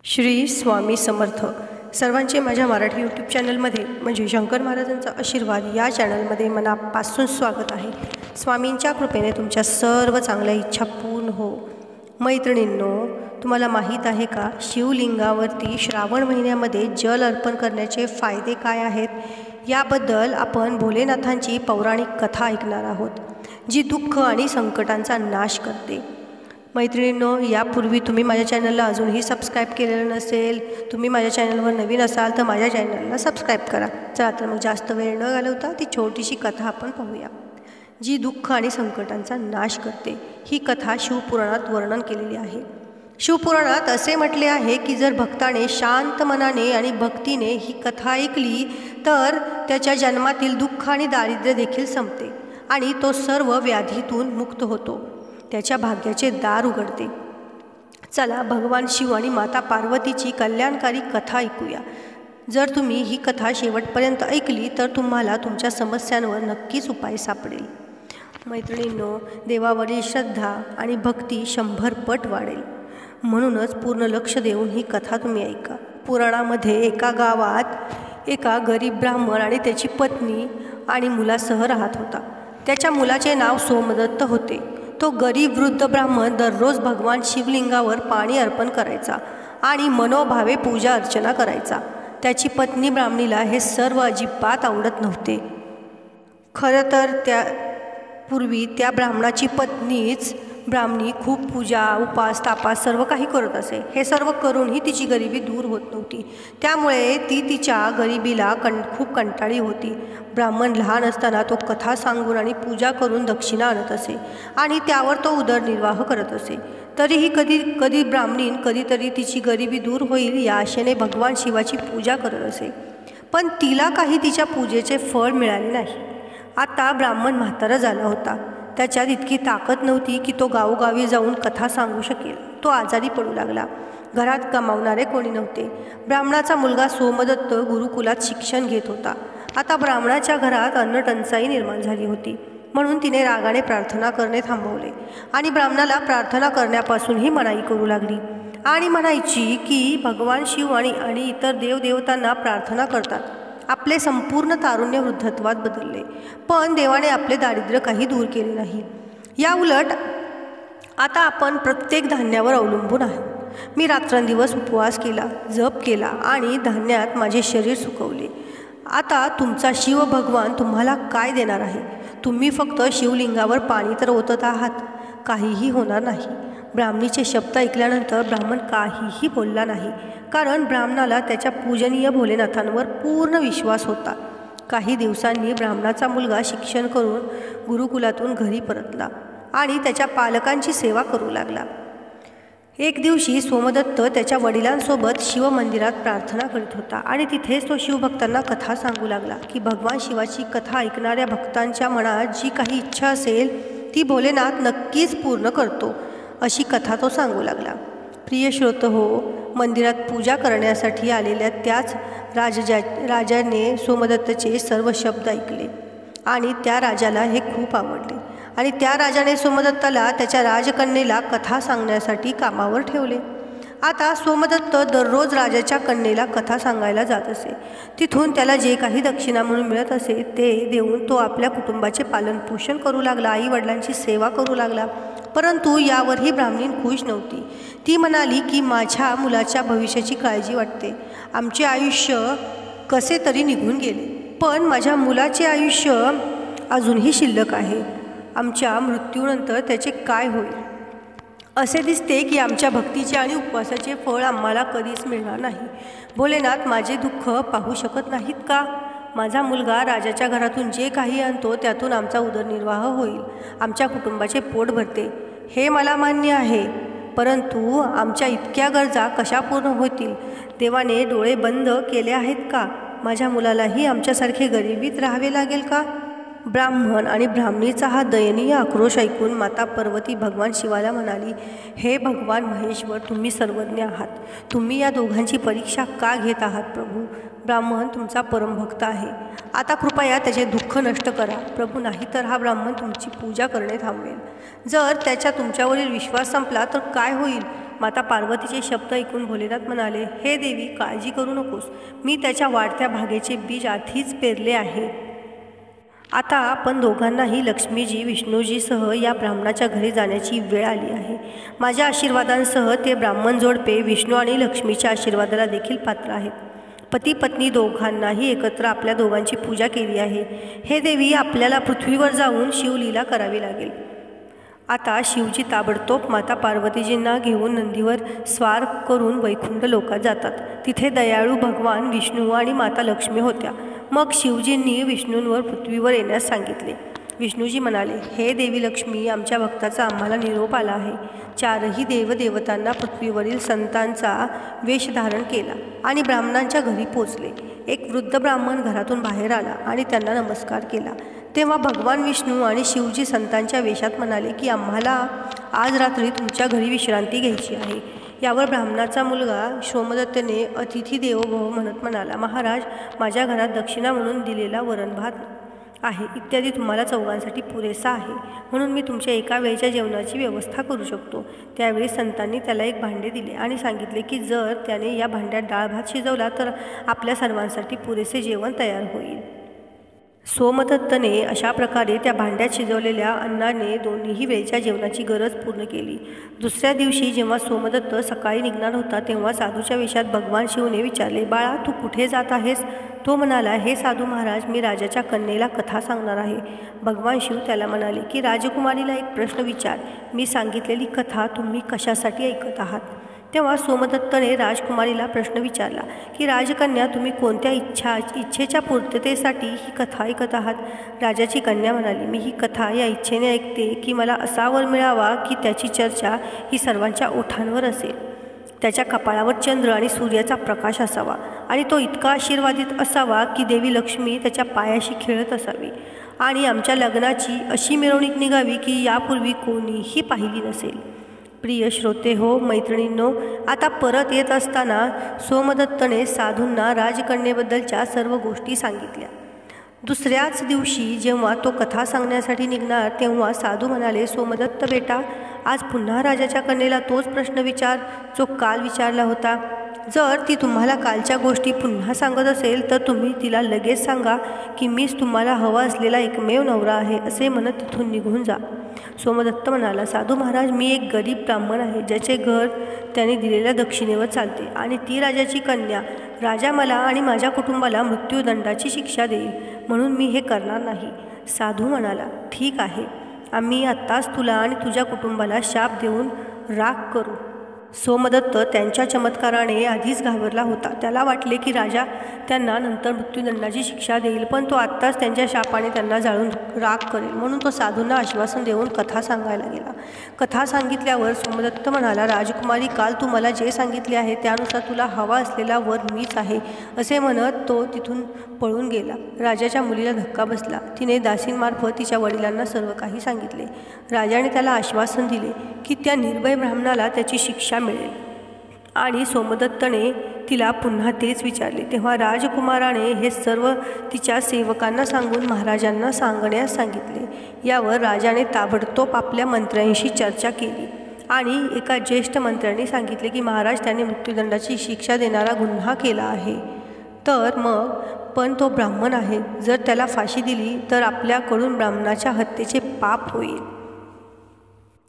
श्री स्वामी समर्थ. सर्वांचे माझ्या मराठी यूट्यूब चॅनलमध्ये म्हणजे शंकर महाराजांचा आशीर्वाद या चॅनलमध्ये मनापासून स्वागत आहे. स्वामींच्या कृपेने तुमच्या सर्व चांगल्या इच्छा पूर्ण हो. मैत्रिणींनो, तुम्हाला माहीत आहे का शिवलिंगावरती श्रावण महिन्यामध्ये जल अर्पण करण्याचे फायदे काय आहेत? याबद्दल आपण भोलेनाथांची पौराणिक कथा ऐकणार आहोत, जी दुःख आणि संकटांचा नाश करते. मैत्रिणींनो, यापूर्वी तुम्ही माझ्या चॅनलला अजूनही सबस्क्राईब केलेलं नसेल, तुम्ही माझ्या चॅनलवर नवीन असाल तर माझ्या चॅनलला सबस्क्राईब करा. चला तर मग जास्त वेळ न घालवता ती छोटीशी कथा आपण पाहूया, जी दुःख आणि संकटांचा नाश करते. ही कथा शिवपुराणात वर्णन केलेली आहे. शिवपुराणात असे म्हटले आहे की जर भक्ताने शांत मनाने आणि भक्तीने ही कथा ऐकली तर त्याच्या जन्मातील दुःख आणि दारिद्र्य देखील संपते आणि तो सर्व व्याधीतून मुक्त होतो. त्याच्या भाग्याचे दार उघडते. चला भगवान शिव आणि माता पार्वतीची कल्याणकारी कथा ऐकूया. जर तुम्ही ही कथा शेवटपर्यंत ऐकली तर तुम्हाला तुमच्या समस्यांवर नक्कीच उपाय सापडेल. मैत्रिणींनो, देवावरील श्रद्धा आणि भक्ती 100 पट वाढेल. म्हणूनच पूर्ण लक्ष देऊन ही कथा तुम्ही ऐका. पुराणामध्ये एका गावात एका गरीब ब्राह्मण आणि त्याची पत्नी आणि मुलासह राहत होता. त्याच्या मुलाचे नाव सोमदत्त होते. तो गरीब वृद्ध ब्राह्मण दररोज भगवान शिवलिंगावर पाणी अर्पण करायचा आणि मनोभावे पूजा अर्चना करायचा. त्याची पत्नी ब्राह्मणीला हे सर्व अजिबात आवडत नव्हते. खरं तर त्यापूर्वी त्या ब्राह्मणाची ब्राह्मणी खूप पूजा उपास तापास सर्व काही करत असे. हे सर्व करूनही तिची गरिबी दूर होत नव्हती. त्यामुळे ती तिच्या गरिबीला खूप कंटाळी होती. ब्राह्मण लहान असताना तो कथा सांगून आणि पूजा करून दक्षिणा आणत असे आणि त्यावर तो उदरनिर्वाह करत असे. तरीही कधी ब्राह्मणीन कधीतरी तिची गरिबी दूर होईल या आशेने भगवान शिवाची पूजा करत असे. पण तिला काही तिच्या पूजेचे फळ मिळाले नाही. आता ब्राह्मण म्हातारा झाला होता. त्याच्यात इतकी ताकद नव्हती की तो गावोगावी जाऊन कथा सांगू शकेल. तो आजारी पडू लागला. घरात कमावणारे कोणी नव्हते. ब्राह्मणाचा मुलगा सोमदत्त गुरुकुलात शिक्षण घेत होता. आता ब्राह्मणाच्या घरात अन्नटंचाई निर्माण झाली होती. म्हणून तिने रागाने प्रार्थना करणे थांबवले आणि ब्राह्मणाला प्रार्थना करण्यापासूनही मनाई करू लागली आणि म्हणायची की भगवान शिव आणि इतर देवदेवतांना प्रार्थना करतात. आपले संपूर्ण तारुण्य वृद्धत्वात बदलले, पण देवाने आपले दारिद्र्य काही दूर केले नाही. या उलट आता आपण प्रत्येक धान्यावर अवलंबून आहोत. मी रात्रंदिवस उपवास केला, जप केला आणि धान्यात माझे शरीर सुकवले. आता तुमचा शिव भगवान तुम्हाला काय देणार आहे? तुम्ही फक्त शिवलिंगावर पाणी तर ओतत आहात. काहीही होणार नाही. ब्राह्मणीचे शब्द ऐकल्यानंतर ब्राह्मण काहीही बोलला नाही, कारण ब्राह्मणाला त्याच्या पूजनीय भोलेनाथांवर पूर्ण विश्वास होता. काही दिवसांनी ब्राह्मणाचा मुलगा शिक्षण करून गुरुकुलातून घरी परतला आणि त्याच्या पालकांची सेवा करू लागला. एक दिवशी सोमदत्त त्याच्या वडिलांसोबत शिवमंदिरात प्रार्थना करीत होता आणि तिथेच तो शिवभक्तांना कथा सांगू लागला की भगवान शिवाची कथा ऐकणाऱ्या भक्तांच्या मनात जी काही इच्छा असेल ती भोलेनाथ नक्कीच पूर्ण करतो, अशी कथा तो सांगू लागला. प्रिय श्रोत हो, मंदिरात पूजा करण्यासाठी आलेल्या त्याच राजाने सोमदत्तचे सर्व शब्द ऐकले आणि त्या राजाला हे खूप आवडले आणि त्या राजाने सोमदत्ताला त्याच्या राजकन्येला कथा सांगण्यासाठी कामावर ठेवले. आता सोमदत्त दररोज राजाच्या कन्येला कथा सांगायला जात असे. तिथून त्याला जे काही दक्षिणा म्हणून मिळत असे ते देऊन तो आपल्या कुटुंबाचे पालनपोषण करू लागला, आई वडिलांची सेवा करू लागला. परंतु यावरही ब्राह्मणीन खुश नव्हती. ती म्हणाली की माझ्या मुलाच्या भविष्याची काळजी वाटते. आमचे आयुष्य कसे तरी निघून गेले, पण माझ्या मुलाचे आयुष्य अजूनही शिल्लक आहे. आमच्या मृत्यूनंतर त्याचे काय होईल? असे दिसते की आमच्या भक्तीचे आणि उपवासाचे फळ आम्हाला कधीच मिळणार नाही. भोलेनाथ माझे दुःख पाहू शकत नाहीत का? माझा मुलगा राजाच्या घरातून जे काही आणतो त्यातून आमचा उदरनिर्वाह होईल, आमच्या कुटुंबाचे पोट भरते, हे मला मान्य आहे. परंतु आमच्या इतक्या गरजा कशा पूर्ण होतील? देवाने डोळे बंद केले आहेत का? माझ्या मुलालाही आमच्यासारखे गरिबीत राहावे लागेल का? ब्राह्मण आणि ब्राह्मणीचा हा दयनीय आक्रोश ऐकून माता पार्वती भगवान शिवाला म्हणाली, हे भगवान महेश्वर, तुम्ही सर्वज्ञ आहात. तुम्ही या दोघांची परीक्षा का घेत आहात प्रभू? ब्राह्मण तुमचा परमभक्त आहे. आता कृपया त्याचे दुःख नष्ट करा प्रभू, नाही तर हा ब्राह्मण तुमची पूजा करणे थांबवेल. जर त्याचा तुमच्यावरील विश्वास संपला तर काय होईल? माता पार्वतीचे शब्द ऐकून भोलेनाथ म्हणाले, हे देवी, काळजी करू नकोस. मी त्याच्या वाढत्या भागेचे बीज आधीच पेरले आहे. आता आपण दोघांनाही लक्ष्मीजी विष्णूजीसह या ब्राह्मणाच्या घरी जाण्याची वेळ आली आहे. माझ्या आशीर्वादांसह ते ब्राह्मण जोडपे विष्णू आणि लक्ष्मीच्या आशीर्वादाला देखील पात्र आहेत. पती पत्नी दोघांनाही एकत्र आपल्या दोघांची पूजा केली आहे. हे देवी, आपल्याला पृथ्वीवर जाऊन शिवलीला करावी लागेल. आता शिवजी ताबडतोब माता पार्वतीजींना घेऊन नंदीवर स्वार करून वैकुंठ लोकात जातात. तिथे दयाळू भगवान विष्णू आणि माता लक्ष्मी होत्या. मग शिवजींनी विष्णूंवर पृथ्वीवर येण्यास सांगितले. विष्णूजी म्हणाले, हे देवी लक्ष्मी, आमच्या भक्ताचा आम्हाला निरोप आला आहे. चारही देवदेवतांना पृथ्वीवरील संतांचा वेश धारण केला आणि ब्राह्मणांच्या घरी पोचले. एक वृद्ध ब्राह्मण घरातून बाहेर आला आणि त्यांना नमस्कार केला. तेव्हा भगवान विष्णू आणि शिवजी संतांच्या वेशात म्हणाले की आम्हाला आज रात्री तुमच्या घरी विश्रांती घ्यायची आहे. यावर ब्राह्मणाचा मुलगा सोमदत्तने अतिथी देवो भव म्हणत म्हणाला, महाराज, माझ्या घरात दक्षिणा म्हणून दिलेला वरणभात आहे इत्यादी तुम्हाला चौघांसाठी पुरेसा आहे, म्हणून मी तुमच्या एका वेळच्या जेवणाची व्यवस्था करू शकतो. त्यावेळी संतांनी त्याला एक भांडे दिले आणि सांगितले की जर त्याने या भांड्यात डाळ भात शिजवला तर आपल्या सर्वांसाठी पुरेसे जेवण तयार होईल. सोमदत्तने अशा प्रकारे त्या भांड्यात शिजवलेल्या अन्नाने दोन्हीही वेळच्या जेवणाची गरज पूर्ण केली. दुसऱ्या दिवशी जेव्हा सोमदत्त सकाळी निघणार होता तेव्हा साधूच्या वेशात भगवान शिवने विचारले, बाळा, तू कुठे जात आहेस? तो म्हणाला, हे साधू महाराज, मी राजाच्या कन्येला कथा सांगणार आहे. भगवान शिव त्याला म्हणाले की राजकुमारीला एक प्रश्न विचार. मी सांगितलेली कथा तुम्ही कशासाठी ऐकत आहात? तेव्हा सोमदत्तने राजकुमारीला प्रश्न विचारला की राजकन्या, तुम्ही कोणत्या इच्छेच्या पूर्ततेसाठी ही कथा ऐकत आहात? राजाची कन्या म्हणाली, मी ही कथा या इच्छेने ऐकते की मला असा वर मिळावा की त्याची चर्चा ही सर्वांच्या ओठांवर असेल. त्याच्या कपाळावर चंद्र आणि सूर्याचा प्रकाश असावा आणि तो इतका आशीर्वादित असावा की देवी लक्ष्मी त्याच्या पायाशी खेळत असावी आणि आमच्या लग्नाची अशी मिरवणूक निघावी की यापूर्वी कोणीही पाहिली नसेल. प्रिय श्रोते हो, मैत्रिणींनो, आता परत येत असताना सोमदत्तने साधूंना राजकन्येबद्दलच्या सर्व गोष्टी सांगितल्या. दुसऱ्याच दिवशी जेव्हा तो कथा सांगण्यासाठी निघणार तेव्हा साधू म्हणाले, सोमदत्त बेटा, आज पुन्हा राजाच्या कन्येला तोच प्रश्न विचार जो काल विचारला होता. जर ती तुम्हाला कालच्या गोष्टी पुन्हा सांगत असेल तर तुम्ही तिला लगेच सांगा की मीच तुम्हाला हवा असलेला एकमेव नवरा आहे असे म्हणत तिथून निघून जा. सोमदत्त म्हणाला, साधू महाराज, मी एक गरीब ब्राह्मण आहे ज्याचे घर त्याने दिलेल्या दक्षिणेवर चालते आणि ती राजाची कन्या. राजा मला आणि माझ्या कुटुंबाला मृत्यूदंडाची शिक्षा देईल, म्हणून मी हे करणार नाही. साधू म्हणाला, ठीक आहे, आम्ही आत्ताच तुला आणि तुझ्या कुटुंबाला शाप देऊन राख करू. सोमदत्त त्यांच्या चमत्काराने आधीच घाबरला होता. त्याला वाटले की राजा त्यांना नंतर मृत्यूदंडाची शिक्षा देईल, पण तो आत्ताच त्यांच्या शापाने त्यांना जाळून राख करेल, म्हणून तो साधूंना आश्वासन देऊन कथा सांगायला गेला. कथा सांगितल्यावर सोमदत्त म्हणाला, राजकुमारी, काल तू मला जे सांगितले आहे त्यानुसार तुला हवा असलेला वर मीच आहे असे म्हणत तो तिथून पळून गेला. राजाच्या मुलीला धक्का बसला. तिने दासींमार्फत तिच्या वडिलांना सर्व काही सांगितले. राजाने त्याला आश्वासन दिले की त्या निर्भय ब्राह्मणाला त्याची शिक्षा मिळेल आणि सोमदत्तने तिला पुन्हा तेच विचारले. तेव्हा राजकुमाराने हे सर्व तिच्या सेवकांना सांगून महाराजांना सांगण्यास सांगितले. यावर राजाने ताबडतोब आपल्या मंत्र्यांशी चर्चा केली आणि एका ज्येष्ठ मंत्र्याने सांगितले की महाराज, त्याने मृत्यूदंडाची शिक्षा देणारा गुन्हा केला आहे. तर मग पण तो ब्राह्मण आहे, जर त्याला फाशी दिली तर आपल्याकडून ब्राह्मणाच्या हत्येचे पाप होईल.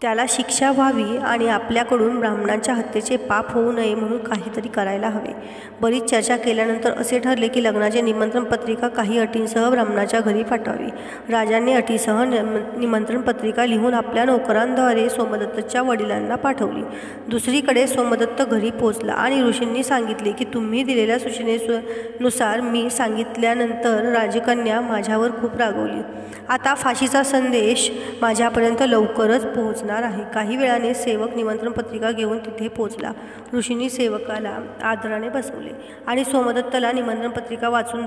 त्याला शिक्षा व्हावी आणि आपल्याकडून ब्राह्मणांच्या हत्येचे पाप होऊ नये म्हणून काहीतरी करायला हवे. बरीच चर्चा केल्यानंतर असे ठरले की लग्नाचे निमंत्रण पत्रिका काही अटींसह ब्राह्मणाच्या घरी पाठवावी. राजांनी अटीसह निमंत्रण पत्रिका लिहून आपल्या नोकरांद्वारे सोमदत्तच्या वडिलांना पाठवली. दुसरीकडे सोमदत्त घरी पोचला आणि ऋषींनी सांगितले की तुम्ही दिलेल्या सूचनेनुसार मी सांगितल्यानंतर राजकन्या माझ्यावर खूप रागवली. आता फाशीचा संदेश माझ्यापर्यंत लवकरच पोहोचणार पोहोचणार आहे. काही वेळाने सेवक निमंत्रण पत्रिका घेऊन तिथे पोहोचला. ऋषींनी सेवकाला आदराने बसवले आणि सोमदत्तला निमंत्रण पत्रिका वाचून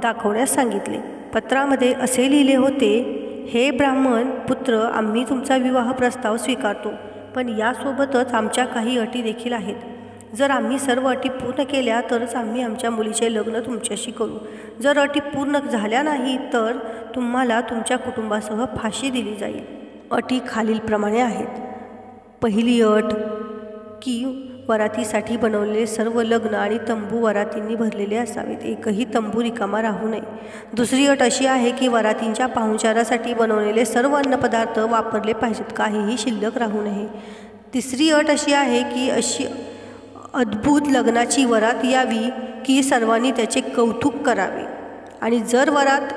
दाखवण्यास सांगितले. पत्रामध्ये असे लिहिले होते, हे ब्राह्मण पुत्र, आम्ही तुमचा विवाह प्रस्ताव स्वीकारतो, पण यासोबतच आमच्या काही अटी देखील आहेत. जर आम्ही सर्व अटी पूर्ण केल्या तरच आम्ही आमच्या मुलीचे लग्न तुमच्याशी करू. जर अटी पूर्ण झाल्या नाही तर तुम्हाला तुमच्या कुटुंबासह फाशी दिली जाईल. अटी खालीलप्रमाणे आहेत. पहिली अट की वरातीसाठी बनवलेले सर्व लग्न आणि तंबू वरातींनी भरलेले असावेत. एकही तंबू रिकामा राहू नये. दुसरी अट अशी आहे की वरातींच्या पाहुणचारासाठी बनवलेले सर्व अन्नपदार्थ वापरले पाहिजेत, काहीही शिल्लक राहू नये. तिसरी अट अशी आहे की अशी अद्भुत लग्नाची वरात यावी की सर्वांनी त्याचे कौतुक करावे. आणि जर वरात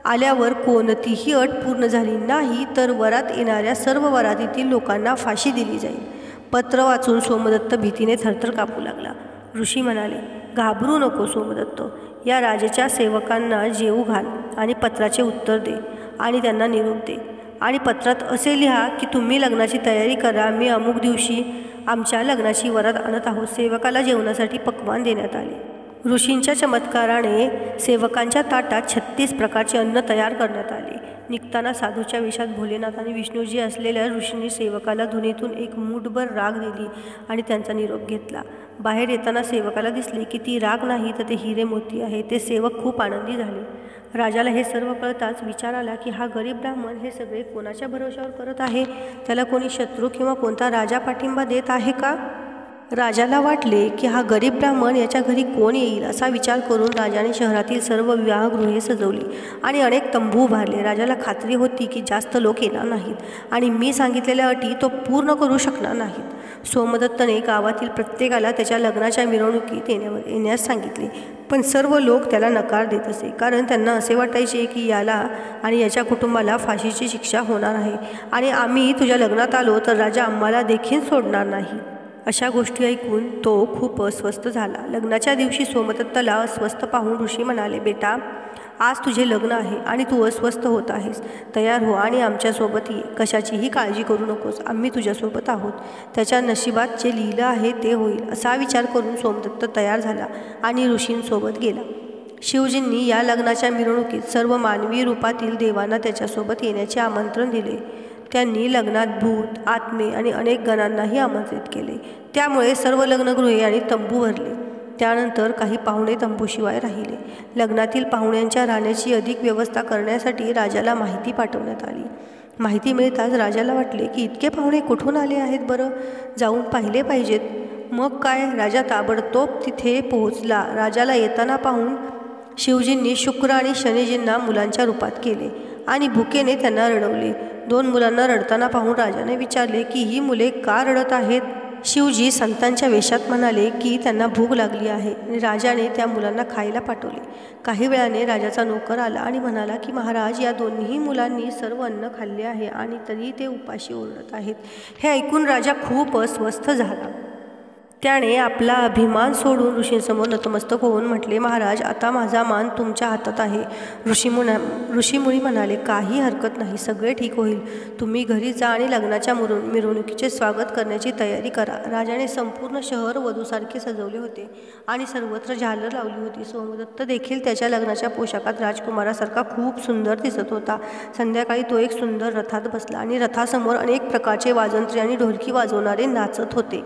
आल्यावर कोणतीही अट पूर्ण झाली नाही तर वरात येणाऱ्या सर्व वरातीतील लोकांना फाशी दिली जाईल. पत्र वाचून सोमदत्त भीतीने थरथर कापू लागला. ऋषी म्हणाले, घाबरू नको सोमदत्त. या राजाच्या सेवकांना जेवू घाल आणि पत्राचे उत्तर दे आणि त्यांना निरोप दे. आणि पत्रात असे लिहा की तुम्ही लग्नाची तयारी करा. मी अमुक दिवशी आमच्या लग्नाची वरात आणत आहोत. सेवकाला जेवणासाठी पक्वान देण्यात आले. ऋषींच्या चमत्काराने सेवकांच्या ताटात 36 प्रकारचे अन्न तयार करण्यात आले. निघताना साधूच्या वेशात भोलेनाथ आणि विष्णूजी असलेल्या ऋषींनी सेवकाला धुनीतून एक मूठभर राग दिली आणि त्यांचा निरोप घेतला. बाहेर येताना सेवकाला दिसले की ती राग नाही तर ते हिरे मोती आहे. ते सेवक खूप आनंदी झाले. राजाला हे सर्व कळताच विचार आला की हा गरीब ब्राह्मण हे सगळे कोणाच्या भरोशावर करत आहे? त्याला कोणी शत्रू किंवा कोणता राजा पाठिंबा देत आहे का? राजाला वाटले की हा गरीब ब्राह्मण याच्या घरी कोण येईल. असा विचार करून राजाने शहरातील सर्व विवाहगृहे सजवली आणि अनेक तंबू उभारले. राजाला खात्री होती की जास्त लोक येणार नाहीत आणि मी सांगितलेल्या अटी तो पूर्ण करू शकणार नाहीत. सोमदत्तने गावातील प्रत्येकाला त्याच्या लग्नाच्या मिरवणुकीत येण्यास सांगितले, पण सर्व लोक त्याला नकार देत असे, कारण त्यांना असे वाटायचे की याला आणि याच्या कुटुंबाला फाशीची शिक्षा होणार आहे आणि आम्ही तुझ्या लग्नात आलो तर राजा आम्हाला देखील सोडणार नाही. अशा गोष्टी ऐकून तो खूप अस्वस्थ झाला. लग्नाच्या दिवशी सोमदत्तला अस्वस्थ पाहून ऋषी म्हणाले, बेटा, आज तुझे लग्न आहे आणि तू अस्वस्थ होत आहेस. तयार हो आणि आमच्यासोबत ये. कशाचीही काळजी करू नकोस, आम्ही तुझ्यासोबत आहोत. त्याच्या नशिबात जे लिहिलं आहे ते होईल. असा विचार करून सोमदत्त तयार झाला आणि ऋषींसोबत गेला. शिवजींनी या लग्नाच्या मिरवणुकीत सर्व मानवी रूपातील देवांना त्याच्यासोबत येण्याचे आमंत्रण दिले. त्यांनी लग्नात भूत, आत्मे आणि अनेक गणांनाही आमंत्रित केले. त्यामुळे सर्व लग्नगृहे आणि तंबू भरले. त्यानंतर काही पाहुणे तंबूशिवाय राहिले. लग्नातील पाहुण्यांच्या राहण्याची अधिक व्यवस्था करण्यासाठी राजाला माहिती पाठवण्यात आली. माहिती मिळताच राजाला वाटले की इतके पाहुणे कुठून आले आहेत बरं, जाऊन पाहिले पाहिजेत. मग काय, राजा ताबडतोब तिथे पोहोचला. राजाला येताना पाहून शिवजींनी शुक्र आणि शनीजींना मुलांच्या रूपात केले आणि भुकेने त्यांना रडवले. 2 मुलांना रडताना पाहून राजाने विचारले की ही मुले का रडत आहेत? शिवजी संतांच्या वेशात म्हणाले की त्यांना भूक लागली आहे आणि राजाने त्या मुलांना खायला पाठवले. काही वेळाने राजाचा नोकर आला आणि म्हणाला की महाराज, या दोन्ही मुलांनी सर्व अन्न खाल्ले आहे आणि तरी ते उपाशी ओरडत आहेत. हे ऐकून राजा खूप अस्वस्थ झाला. त्याने आपला अभिमान सोडून ऋषींसमोर नतमस्तक होऊन म्हटले, महाराज, आता माझा मान तुमच्या हातात आहे. ऋषीमुनी म्हणाले, काही हरकत नाही, सगळे ठीक होईल. तुम्ही घरी जा आणि लग्नाच्या मिरवणुकीचे स्वागत करण्याची तयारी करा. राजाने संपूर्ण शहर वधूसारखे सजवले होते आणि सर्वत्र झालर लावली होती. सोमदत्त देखील त्याच्या लग्नाच्या पोशाखात राजकुमारासारखा खूप सुंदर दिसत होता. संध्याकाळी तो एक सुंदर रथात बसला आणि रथासमोर अनेक प्रकारचे वाजंत्री आणि ढोलकी वाजवणारे नाचत होते.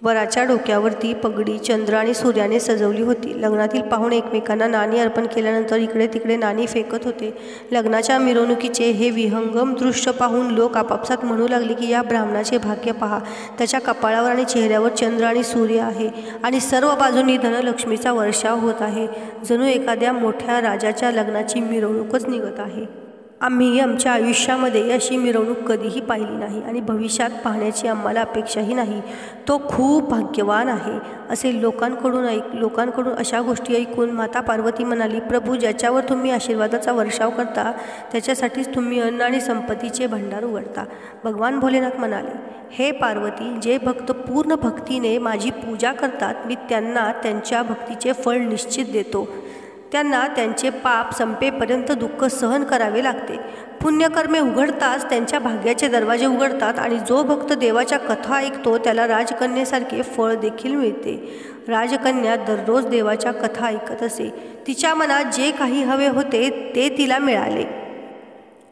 वराच्या डोक्यावरती पगडी चंद्र आणि सूर्याने सजवली होती. लग्नातील पाहुणे एकमेकांना नाणी अर्पण केल्यानंतर इकडे तिकडे नाणी फेकत होते. लग्नाच्या मिरवणुकीचे हे विहंगम दृश्य पाहून लोक आपापसात म्हणू लागले की या ब्राह्मणाचे भाग्य पहा. त्याच्या कपाळावर आणि चेहऱ्यावर चंद्र आणि सूर्य आहे आणि सर्व बाजूंनी धनलक्ष्मीचा वर्षाव होत आहे. जणू एखाद्या मोठ्या राजाच्या लग्नाची मिरवणूकच निघत आहे. आम्ही आमच्या आयुष्यामध्ये अशी मिरवणूक कधीही पाहिली नाही आणि भविष्यात पाहण्याची आम्हाला अपेक्षाही नाही. तो खूप भाग्यवान आहे. असे लोकांकडून अशा गोष्टी ऐकून माता पार्वती म्हणाली, प्रभू, ज्याच्यावर तुम्ही आशीर्वादाचा वर्षाव करता त्याच्यासाठीच तुम्ही अन्न आणि संपत्तीचे भंडार उघडता. भगवान भोलेनाथ म्हणाले, हे पार्वती, जे भक्त पूर्ण भक्तीने माझी पूजा करतात मी त्यांना त्यांच्या भक्तीचे फळ निश्चित देतो. त्यांना त्यांचे पाप संपेपर्यंत दुःख सहन करावे लागते. पुण्यकर्मे उघडताच त्यांच्या भाग्याचे दरवाजे उघडतात आणि जो भक्त देवाच्या कथा ऐकतो त्याला राजकन्येसारखे फळ देखील मिळते. राजकन्या दररोज देवाच्या कथा ऐकत असे. तिच्या मनात जे काही हवे होते ते तिला मिळाले.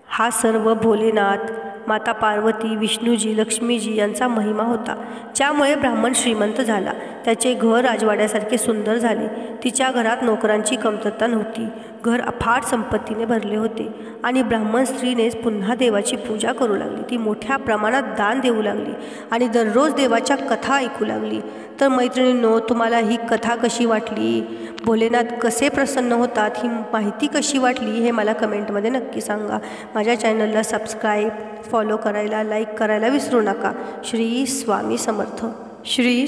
हा सर्व भोलेनाथ, माता पार्वती, विष्णूजी, लक्ष्मीजी यांचा महिमा होता, ज्यामुळे ब्राह्मण श्रीमंत झाला. त्याचे घर राजवाड्यासारखे सुंदर झाले. तिच्या घरात नोकरांची कमतरता नव्हती. घर अफाट संपत्तीने भरले होते आणि ब्राह्मण स्त्रीनेच पुन्हा देवाची पूजा करू लागली. ती मोठ्या प्रमाणात दान देऊ लागली आणि दररोज देवाच्या कथा ऐकू लागली. तर मैत्रिणींनो, तुम्हाला ही कथा कशी वाटली? भोलेनाथ कसे प्रसन्न होतात, ही माहिती कशी वाटली हे मला कमेंटमध्ये नक्की सांगा. माझ्या चॅनलला सबस्क्राईब, फॉलो करायला, लाईक करायला विसरू नका. श्री स्वामी समर्थ. श्री